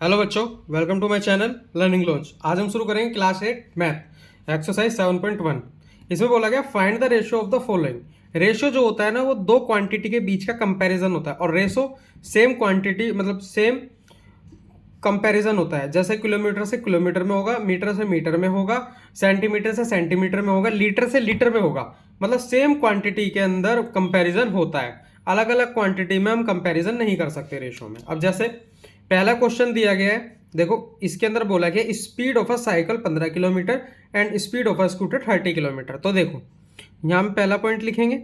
Hello बच्चों, welcome to my channel learning launch. आज हम शुरू करेंगे क्लास 8 मैथ एक्सरसाइज 7.1। इसमें बोला गया find the ratio of the following. Ratio जो होता है ना, वो दो क्वांटिटी के बीच का कंपैरिजन होता है, और रेशो सेम क्वांटिटी मतलब सेम कंपैरिजन होता है। जैसे किलोमीटर से किलोमीटर में होगा, मीटर से मीटर में होगा, सेंटीमीटर से सेंटीमीटर में होगा, लीटर से लीटर में होगा। मतलब सेम क्वांटिटी के अंदर कंपैरिजन होता है। अलग अलग क्वांटिटी में हम कंपैरिजन नहीं कर सकते रेशो में। अब जैसे पहला क्वेश्चन दिया गया है, देखो इसके अंदर बोला गया speed of a cycle 15 kilometre and speed of a scooter 30 kilometre. तो देखो यहाँ हम पहला पॉइंट लिखेंगे,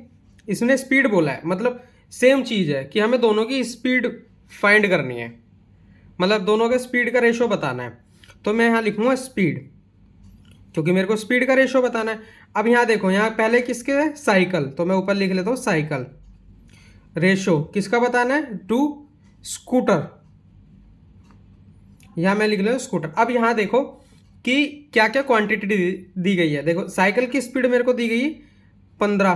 इसने स्पीड बोला है, मतलब सेम चीज है कि हमें दोनों की स्पीड फाइंड करनी है, मतलब दोनों के स्पीड का रेशो बताना है। तो मैं यहाँ लिखूंगा स्पीड, क्योंकि मेरे को स्पीड का रेशो बताना है। अब यहाँ देखो, यहाँ पहले किसके है, साइकिल, तो मैं ऊपर लिख लेता हूँ साइकिल। रेशो किसका बताना है, टू स्कूटर, यहाँ मैं लिख लेता हूँ स्कूटर। अब यहाँ देखो कि क्या क्या क्वांटिटी दी गई है। देखो साइकिल की स्पीड मेरे को दी गई 15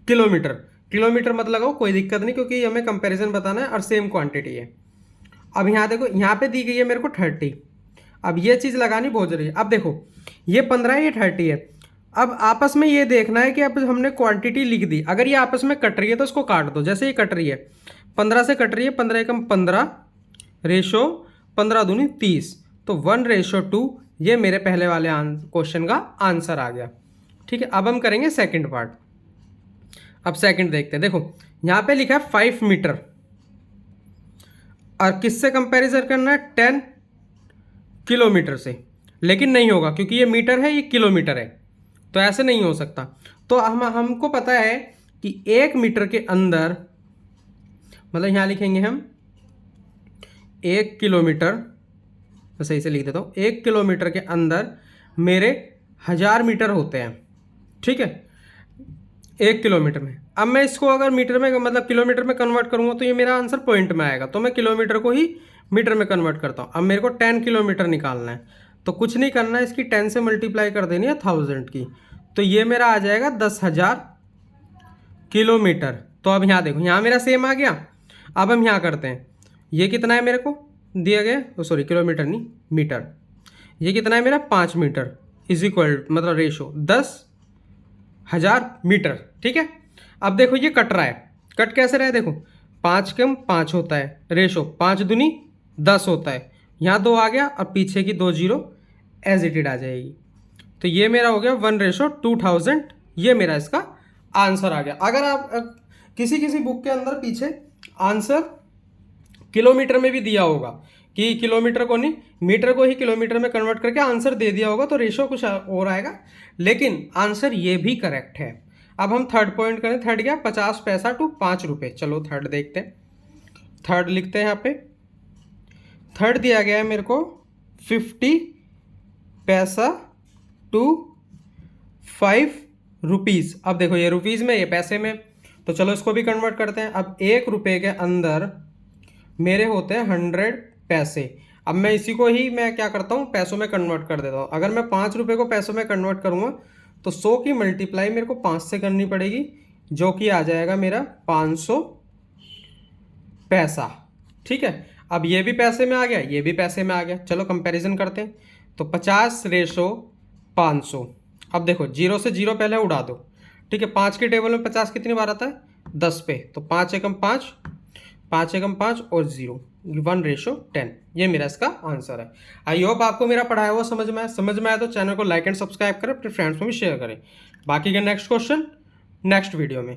किलोमीटर। किलोमीटर मत लगाओ, कोई दिक्कत नहीं, क्योंकि हमें कंपैरिजन बताना है और सेम क्वांटिटी है। अब यहाँ देखो, यहाँ पे दी गई है मेरे को 30। अब ये चीज़ लगानी बहुत जरूरी है। अब देखो ये 15 है, ये 30 है। अब आपस में ये देखना है कि अब हमने क्वांटिटी लिख दी, अगर ये आपस में कट रही है तो इसको काट दो। जैसे ये कट रही है 15 से कट रही है, 15 एकम 15 रेशो 15 दूनी 30, तो 1:2। ये मेरे पहले वाले क्वेश्चन का आंसर आ गया। ठीक है, अब हम करेंगे सेकंड पार्ट। अब सेकंड देखते हैं। देखो यहाँ पे लिखा है 5 मीटर, और किससे कंपैरिजन करना है, 10 किलोमीटर से। लेकिन नहीं होगा, क्योंकि ये मीटर है, ये किलोमीटर है, तो ऐसे नहीं हो सकता। तो हमको पता है कि 1 मीटर के अंदर, मतलब यहाँ लिखेंगे हम 1 किलोमीटर, मैं सही से लिख देता हूँ, 1 किलोमीटर के अंदर मेरे 1000 मीटर होते हैं। ठीक है, 1 किलोमीटर में। अब मैं इसको अगर मीटर में मतलब किलोमीटर में कन्वर्ट करूंगा तो ये मेरा आंसर पॉइंट में आएगा, तो मैं किलोमीटर को ही मीटर में कन्वर्ट करता हूँ। अब मेरे को 10 किलोमीटर निकालना है, तो कुछ नहीं करना है, इसकी 10 से मल्टीप्लाई कर देनी है 1000 की, तो ये मेरा आ जाएगा 10,000 किलोमीटर। तो अब यहाँ देखो, यहाँ मेरा सेम आ गया। अब हम यहाँ करते हैं, ये कितना है मेरे को दिया गया, सॉरी किलोमीटर नहीं मीटर, ये कितना है मेरा 5 मीटर इज इक्वल, मतलब रेशो 10,000 मीटर। ठीक है, अब देखो ये कट रहा है, कट कैसे रहा है, देखो 5 कम 5 होता है, रेशो 5 दूनी 10 होता है, यहाँ 2 आ गया, और पीछे की 2 जीरो एज इट इज आ जाएगी। तो ये मेरा हो गया 1:2000, ये मेरा इसका आंसर आ गया। अगर आप किसी किसी बुक के अंदर पीछे आंसर किलोमीटर में भी दिया होगा, कि किलोमीटर को नहीं मीटर को ही किलोमीटर में कन्वर्ट करके आंसर दे दिया होगा, तो रेशो कुछ और आएगा, लेकिन आंसर ये भी करेक्ट है। अब हम थर्ड पॉइंट करें। थर्ड क्या, 50 पैसा टू 5 रुपये। चलो थर्ड देखते हैं। थर्ड लिखते हैं यहाँ पे। थर्ड दिया गया है मेरे को 50 पैसा टू 5 रुपीज़। अब देखो ये रुपीज़ में, ये पैसे में, तो चलो इसको भी कन्वर्ट करते हैं। अब 1 रुपये के अंदर मेरे होते हैं 100 पैसे। अब मैं इसी को ही मैं क्या करता हूँ, पैसों में कन्वर्ट कर देता हूँ। अगर मैं 5 रुपये को पैसों में कन्वर्ट करूँगा तो 100 की मल्टीप्लाई मेरे को 5 से करनी पड़ेगी, जो कि आ जाएगा मेरा 500 पैसा। ठीक है, अब ये भी पैसे में आ गया, ये भी पैसे में आ गया। चलो कंपैरिजन करते हैं। तो 50:500। अब देखो जीरो से जीरो पहले उड़ा दो। ठीक है, 5 के टेबल में 50 कितनी बार आता है, 10 पे, तो 5 एकम 5, 5 एकम 5 और 0, 1:10। ये मेरा इसका आंसर है। आई होप आपको मेरा पढ़ाया हुआ समझ में आया तो चैनल को लाइक एंड सब्सक्राइब करें, अपने फ्रेंड्स में भी शेयर करें। बाकी का नेक्स्ट क्वेश्चन नेक्स्ट वीडियो में।